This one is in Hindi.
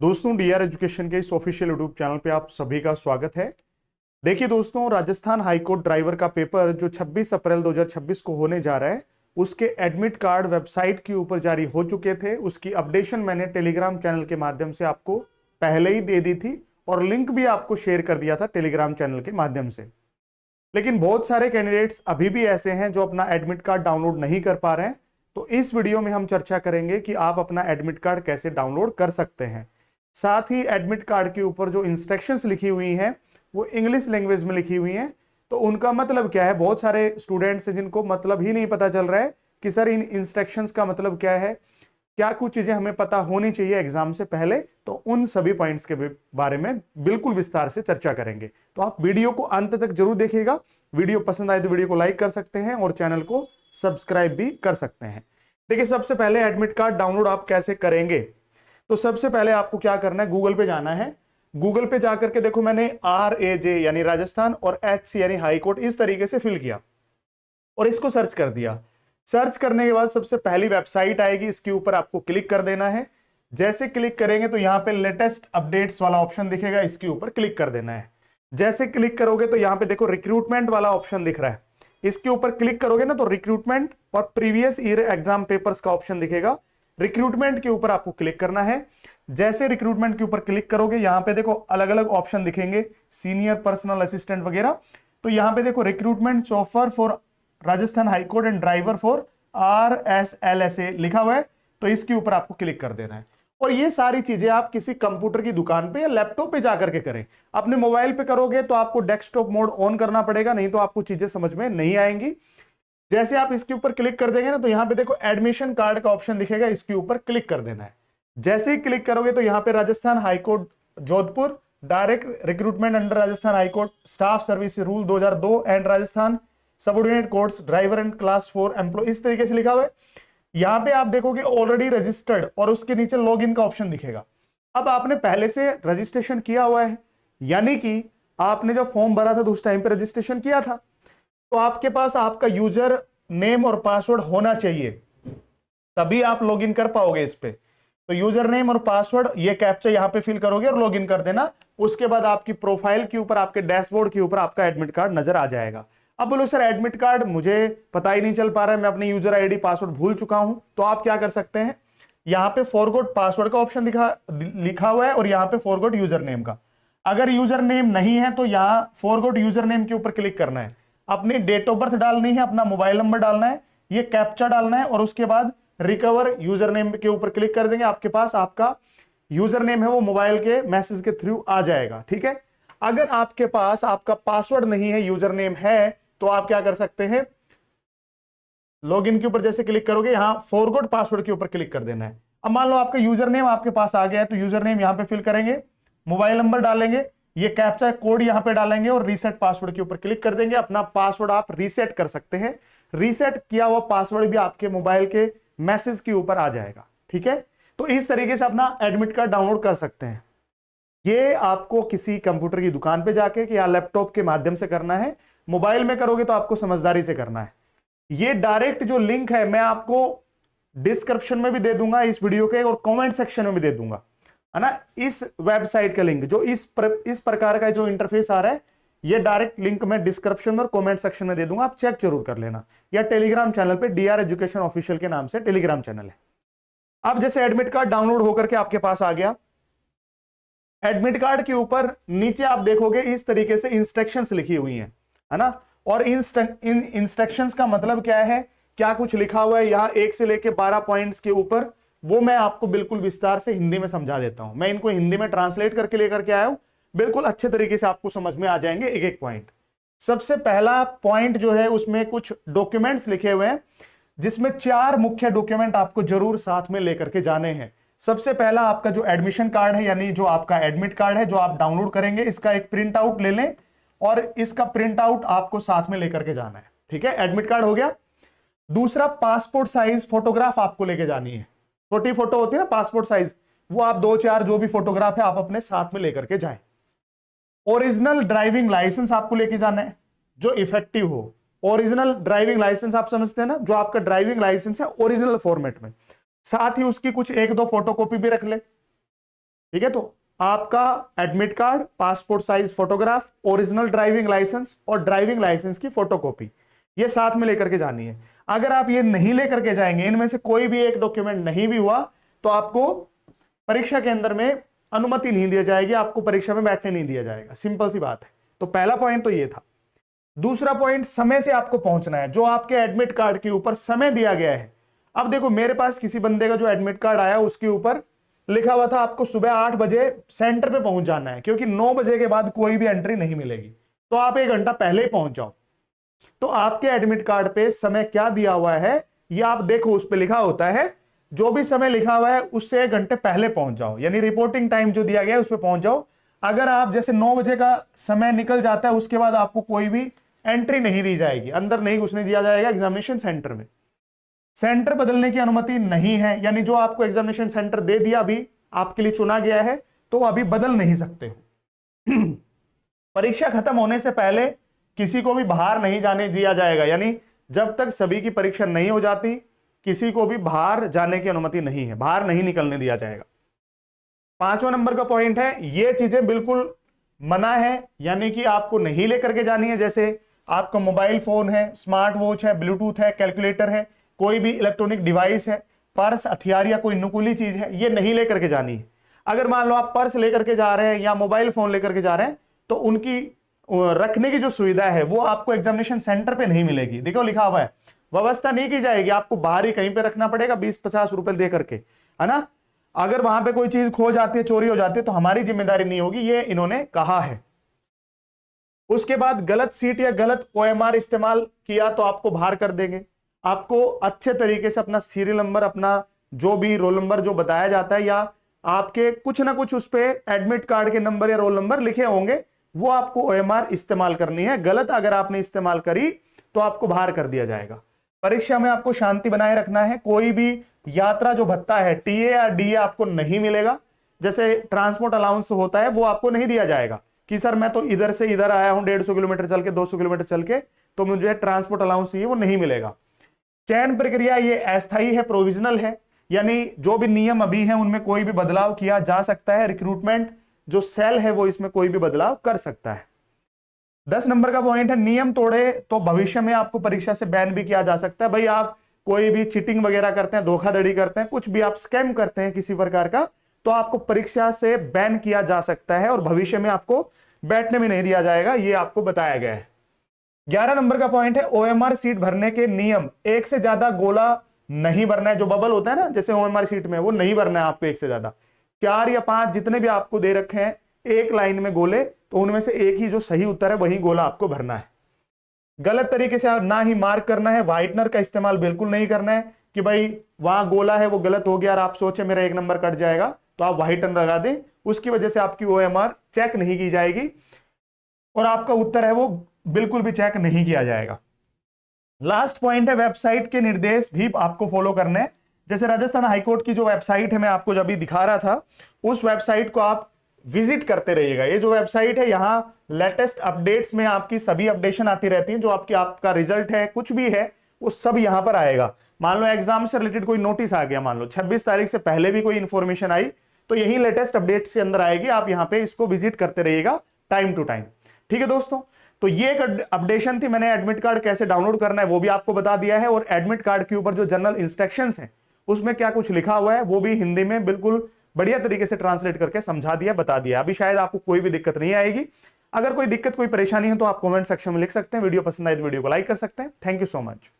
दोस्तों, डीआर एजुकेशन के इस ऑफिशियल यूट्यूब चैनल पे आप सभी का स्वागत है। देखिए दोस्तों, राजस्थान हाईकोर्ट ड्राइवर का पेपर जो 26 अप्रैल 2026 को होने जा रहा है, उसके एडमिट कार्ड वेबसाइट के ऊपर जारी हो चुके थे। उसकी अपडेशन मैंने टेलीग्राम चैनल के माध्यम से आपको पहले ही दे दी थी और लिंक भी आपको शेयर कर दिया था टेलीग्राम चैनल के माध्यम से। लेकिन बहुत सारे कैंडिडेट्स अभी भी ऐसे हैं जो अपना एडमिट कार्ड डाउनलोड नहीं कर पा रहे हैं। तो इस वीडियो में हम चर्चा करेंगे कि आप अपना एडमिट कार्ड कैसे डाउनलोड कर सकते हैं। साथ ही एडमिट कार्ड के ऊपर जो इंस्ट्रक्शंस लिखी हुई हैं वो इंग्लिश लैंग्वेज में लिखी हुई हैं। तो उनका मतलब क्या है, बहुत सारे स्टूडेंट्स हैं जिनको मतलब ही नहीं पता चल रहा है कि सर इन इंस्ट्रक्शंस का मतलब क्या है, क्या कुछ चीजें हमें पता होनी चाहिए एग्जाम से पहले। तो उन सभी पॉइंट्स के बारे में बिल्कुल विस्तार से चर्चा करेंगे। तो आप वीडियो को अंत तक जरूर देखिएगा। वीडियो पसंद आए तो वीडियो को लाइक कर सकते हैं और चैनल को सब्सक्राइब भी कर सकते हैं। देखिए, सबसे पहले एडमिट कार्ड डाउनलोड आप कैसे करेंगे। तो सबसे पहले आपको क्या करना है, गूगल पे जाना है। गूगल पे जाकर के देखो, मैंने RAJ यानी राजस्थान और HC यानी हाई कोर्ट इस तरीके से फिल किया और इसको सर्च कर दिया। सर्च करने के बाद सबसे पहली वेबसाइट आएगी, इसके ऊपर आपको क्लिक कर देना है। जैसे क्लिक करेंगे तो यहाँ पे लेटेस्ट अपडेट्स वाला ऑप्शन दिखेगा, इसके ऊपर क्लिक कर देना है। जैसे क्लिक करोगे तो यहाँ पे देखो रिक्रूटमेंट वाला ऑप्शन दिख रहा है, इसके ऊपर क्लिक करोगे ना तो रिक्रूटमेंट और प्रीवियस ईयर एग्जाम पेपर्स का ऑप्शन दिखेगा। रिक्रूटमेंट के ऊपर आपको क्लिक करना है। जैसे रिक्रूटमेंट के ऊपर क्लिक करोगे, यहां पे देखो अलग अलग ऑप्शन दिखेंगे, सीनियर पर्सनल असिस्टेंट वगैरह। तो यहां पे देखो recruitment chauffeur for Rajasthan high court and driver for RSLSA लिखा हुआ है। तो इसके ऊपर आपको क्लिक कर देना है। और ये सारी चीजें आप किसी कंप्यूटर की दुकान पे या लैपटॉप पे जाकर के करें। अपने मोबाइल पे करोगे तो आपको डेस्कटॉप मोड ऑन करना पड़ेगा, नहीं तो आपको चीजें समझ में नहीं आएंगी। जैसे आप इसके ऊपर क्लिक कर देंगे ना तो यहां पे देखो एडमिशन कार्ड का ऑप्शन दिखेगा, इसके ऊपर क्लिक कर देना है। जैसे ही क्लिक करोगे तो यहां पे Rajasthan high court Jodhpur direct recruitment under Rajasthan high court staff service rule 2002 and Rajasthan subordinate courts driver and class 4 employ इस तरीके से लिखा हुआ है। यहां पे आप देखोगे ऑलरेडी रजिस्टर्ड और उसके नीचे लॉगिन का ऑप्शन दिखेगा। अब आपने पहले से रजिस्ट्रेशन किया हुआ है, यानी कि आपने जब फॉर्म भरा था तो उस टाइम पे रजिस्ट्रेशन किया था, तो आपके पास आपका यूजर नेम और पासवर्ड होना चाहिए, तभी आप लॉगिन कर पाओगे इस पे। तो यूजर नेम और पासवर्ड ये कैप्चा यहां पे फिल करोगे और लॉगिन कर देना। उसके बाद आपकी प्रोफाइल के ऊपर, आपके डैशबोर्ड के ऊपर आपका एडमिट कार्ड नजर आ जाएगा। अब बोलो सर एडमिट कार्ड मुझे पता ही नहीं चल पा रहा है, मैं अपनी यूजर आईडी पासवर्ड भूल चुका हूं। तो आप क्या कर सकते हैं, यहां पे फॉरगॉट पासवर्ड का ऑप्शन लिखा हुआ है और यहां पे फॉरगॉट यूजर नेम का। अगर यूजर नेम नहीं है तो यहां फॉरगॉट यूजर नेम के ऊपर क्लिक करना है, अपनी डेट ऑफ बर्थ डालनी है, अपना मोबाइल नंबर डालना है, ये कैप्चा डालना है और उसके बाद रिकवर यूजर नेम के ऊपर क्लिक कर देंगे। आपके पास आपका यूजर नेम है वो मोबाइल के मैसेज के थ्रू आ जाएगा। ठीक है। अगर आपके पास आपका पासवर्ड नहीं है, यूजर नेम है, तो आप क्या कर सकते हैं, लॉगिन के ऊपर जैसे क्लिक करोगे यहां फॉरगॉट पासवर्ड के ऊपर क्लिक कर देना है। अब मान लो आपका यूजर नेम आपके पास आ गया है, तो यूजर नेम यहां पे फिल करेंगे, मोबाइल नंबर डालेंगे, ये कैप्चा कोड यहां पे डालेंगे और रीसेट पासवर्ड के ऊपर क्लिक कर देंगे। अपना पासवर्ड आप रीसेट कर सकते हैं। रीसेट किया हुआ पासवर्ड भी आपके मोबाइल के मैसेज के ऊपर आ जाएगा। ठीक है। तो इस तरीके से अपना एडमिट कार्ड डाउनलोड कर सकते हैं। ये आपको किसी कंप्यूटर की दुकान पे जाके या लैपटॉप के माध्यम से करना है। मोबाइल में करोगे तो आपको समझदारी से करना है। ये डायरेक्ट जो लिंक है मैं आपको डिस्क्रिप्शन में भी दे दूंगा इस वीडियो के और कमेंट सेक्शन में भी दे दूंगा, है ना। इस वेबसाइट का लिंक जो इस प्रकार का जो इंटरफेस आ रहा है, ये डायरेक्ट लिंक मैं डिस्क्रिप्शन में और कमेंट सेक्शन में दे दूंगा, आप चेक जरूर कर लेना। या टेलीग्राम चैनल पे डीआर एजुकेशन ऑफिशियल के नाम से टेलीग्राम चैनल है। अब जैसे एडमिट कार्ड डाउनलोड होकर के आपके पास आ गया, एडमिट कार्ड के ऊपर नीचे आप देखोगे इस तरीके से इंस्ट्रक्शंस लिखी हुई हैं, है ना। और इन इंस्ट्रक्शंस का मतलब क्या है, क्या कुछ लिखा हुआ है यहां 1 से लेके 12 पॉइंट्स के ऊपर, वो मैं आपको बिल्कुल विस्तार से हिंदी में समझा देता हूं। मैं इनको हिंदी में ट्रांसलेट करके लेकर के आया हूं, बिल्कुल अच्छे तरीके से आपको समझ में आ जाएंगे एक एक पॉइंट। सबसे पहला पॉइंट जो है उसमें कुछ डॉक्यूमेंट्स लिखे हुए हैं, जिसमें 4 मुख्य डॉक्यूमेंट आपको जरूर साथ में लेकर के जाने हैं। सबसे पहला आपका जो एडमिशन कार्ड है, यानी जो आपका एडमिट कार्ड है जो आप डाउनलोड करेंगे, इसका एक प्रिंट आउट ले लें और इसका प्रिंट आउट आपको साथ में लेकर के जाना है। ठीक है, एडमिट कार्ड हो गया। दूसरा, पासपोर्ट साइज फोटोग्राफ आपको लेके जानी है। छोटी फोटो होती है ना पासपोर्ट साइज, वो आप 2-4 जो भी फोटोग्राफ है आप अपने साथ में लेकर के जाएं। ओरिजिनल ड्राइविंग लाइसेंस आपको लेके जाना है जो इफेक्टिव हो। ओरिजिनल ड्राइविंग लाइसेंस आप समझते हैं ना, जो आपका ड्राइविंग लाइसेंस है ओरिजिनल फॉर्मेट में। साथ ही उसकी कुछ 1-2 फोटोकॉपी भी रख ले। ठीक है, तो आपका admit card, passport size photograph, original driving licence और ड्राइविंग लाइसेंस की फोटोकॉपी, ये साथ में लेकर के जानी है। अगर आप ये नहीं लेकर के जाएंगे, इनमें से कोई भी एक डॉक्यूमेंट नहीं भी हुआ, तो आपको परीक्षा के अंदर में अनुमति नहीं दी जाएगी, आपको परीक्षा में बैठने नहीं दिया जाएगा। सिंपल सी बात है। तो पहला पॉइंट तो ये था। दूसरा पॉइंट, समय से आपको पहुंचना है। जो आपके एडमिट कार्ड के ऊपर समय दिया गया है, अब देखो मेरे पास किसी बंदे का जो एडमिट कार्ड आया उसके ऊपर लिखा हुआ था आपको सुबह 8 बजे सेंटर पे पहुंच जाना है, क्योंकि 9 बजे के बाद कोई भी एंट्री नहीं मिलेगी, तो आप 1 घंटा पहले ही पहुंच जाओ। तो आपके एडमिट कार्ड पे समय क्या दिया हुआ है ये आप देखो, उस पे लिखा होता है जो भी समय लिखा हुआ है उससे 1 घंटे पहले पहुंच जाओ, यानी रिपोर्टिंग टाइम जो दिया गया है उस पे पहुंच जाओ। अगर आप जैसे 9 बजे का समय निकल जाता है, उसके बाद आपको कोई भी एंट्री नहीं दी जाएगी, अंदर नहीं घुसने दिया जाएगा एग्जामिनेशन सेंटर में। सेंटर बदलने की अनुमति नहीं है, यानी जो आपको एग्जामिनेशन सेंटर दे दिया, अभी आपके लिए चुना गया है, तो अभी बदल नहीं सकते हो। परीक्षा खत्म होने से पहले किसी को भी बाहर नहीं जाने दिया जाएगा, यानी जब तक सभी की परीक्षा नहीं हो जाती किसी को भी बाहर जाने की अनुमति नहीं है, बाहर नहीं निकलने दिया जाएगा। 5वां नंबर का पॉइंट है, ये चीजें बिल्कुल मना है, यानी कि आपको नहीं लेकर के जानी है। जैसे आपका मोबाइल फोन है, स्मार्ट वॉच है, ब्लूटूथ है, कैलकुलेटर है, कोई भी इलेक्ट्रॉनिक डिवाइस है, पर्स, हथियार या कोई नुकीली चीज है, ये नहीं लेकर के जानी है। अगर मान लो आप पर्स लेकर के जा रहे हैं या मोबाइल फोन लेकर के जा रहे हैं, तो उनकी रखने की जो सुविधा है वो आपको एग्जामिनेशन सेंटर पे नहीं मिलेगी। देखो लिखा हुआ है, व्यवस्था नहीं की जाएगी, आपको बाहर ही कहीं पे रखना पड़ेगा 20-50 रुपए दे करके, है ना। अगर वहां पे कोई चीज खो जाती है, चोरी हो जाती है, तो हमारी जिम्मेदारी नहीं होगी, ये इन्होंने कहा है। उसके बाद गलत सीट या गलत OMR इस्तेमाल किया तो आपको बाहर कर देंगे। आपको अच्छे तरीके से अपना सीरियल नंबर, अपना जो भी रोल नंबर जो बताया जाता है, या आपके कुछ ना कुछ उस पे एडमिट कार्ड के नंबर या रोल नंबर लिखे होंगे, वो आपको OMR इस्तेमाल करनी है। गलत अगर आपने इस्तेमाल करी तो आपको बाहर कर दिया जाएगा। परीक्षा में आपको शांति बनाए रखना है। कोई भी यात्रा जो भत्ता है, TA या DA आपको नहीं मिलेगा। जैसे ट्रांसपोर्ट अलाउंस होता है वो आपको नहीं दिया जाएगा कि सर मैं तो इधर से इधर आया हूं 150 किलोमीटर चल के, 200 किलोमीटर चल के, तो मुझे ट्रांसपोर्ट अलाउंस चाहिए, वो नहीं मिलेगा। चयन प्रक्रिया ये अस्थायी है, प्रोविजनल है, यानी जो भी नियम अभी हैं उनमें कोई भी बदलाव किया जा सकता है। रिक्रूटमेंट जो सेल है वो इसमें कोई भी बदलाव कर सकता है। 10 नंबर का पॉइंट है, नियम तोड़े तो भविष्य में आपको परीक्षा से बैन भी किया जा सकता है। भाई आप कोई भी चीटिंग वगैरह करते हैं, धोखाधड़ी करते हैं, कुछ भी आप स्कैम करते हैं किसी प्रकार का, तो आपको परीक्षा से बैन किया जा सकता है और भविष्य में आपको बैठने में नहीं दिया जाएगा, ये आपको बताया गया है। 11 नंबर का पॉइंट है, OMR सीट भरने के नियम, एक से ज्यादा गोला नहीं भरना है। जो बबल होता है ना जैसे OMR सीट में, वो नहीं भरना है आपको एक से ज्यादा। 4 या 5 जितने भी आपको दे रखे हैं एक लाइन में गोले, तो उनमें से एक ही जो सही उत्तर है वही गोला आपको भरना है। गलत तरीके से ना ही मार्क करना है। व्हाइटनर का इस्तेमाल बिल्कुल नहीं करना है कि भाई वहां गोला है वो गलत हो गया और आप सोचे मेरा 1 नंबर कट जाएगा, तो आप व्हाइटनर लगा दें, उसकी वजह से आपकी OMR चेक नहीं की जाएगी और आपका उत्तर है वो बिल्कुल भी चेक नहीं किया जाएगा। लास्ट पॉइंट है, वेबसाइट के निर्देश भी आपको फॉलो करने हैं। जैसे राजस्थान हाईकोर्ट की जो वेबसाइट है, मैं आपको जब भी दिखा रहा था, उस वेबसाइट को आप विजिट करते रहिएगा। ये जो वेबसाइट है, यहाँ लेटेस्ट अपडेट्स में आपकी सभी अपडेशन आती रहती है। जो आपका रिजल्ट है, कुछ भी है, वो सब यहाँ पर आएगा। मान लो एग्जाम से रिलेटेड कोई नोटिस आ गया, मान लो 26 तारीख से पहले भी कोई इंफॉर्मेशन आई, तो यही लेटेस्ट अपडेट्स के अंदर आएगी। आप यहाँ पे इसको विजिट करते रहिएगा टाइम टू टाइम। ठीक है दोस्तों, तो ये एक अपडेशन थी। मैंने एडमिट कार्ड कैसे डाउनलोड करना है वो भी आपको बता दिया है, और एडमिट कार्ड के ऊपर जो जनरल इंस्ट्रक्शंस हैं उसमें क्या कुछ लिखा हुआ है वो भी हिंदी में बिल्कुल बढ़िया तरीके से ट्रांसलेट करके समझा दिया, बता दिया। अभी शायद आपको कोई भी दिक्कत नहीं आएगी। अगर कोई दिक्कत, कोई परेशानी है तो आप कमेंट सेक्शन में लिख सकते हैं। वीडियो पसंद आए तो वीडियो को लाइक कर सकते हैं। Thank you so much.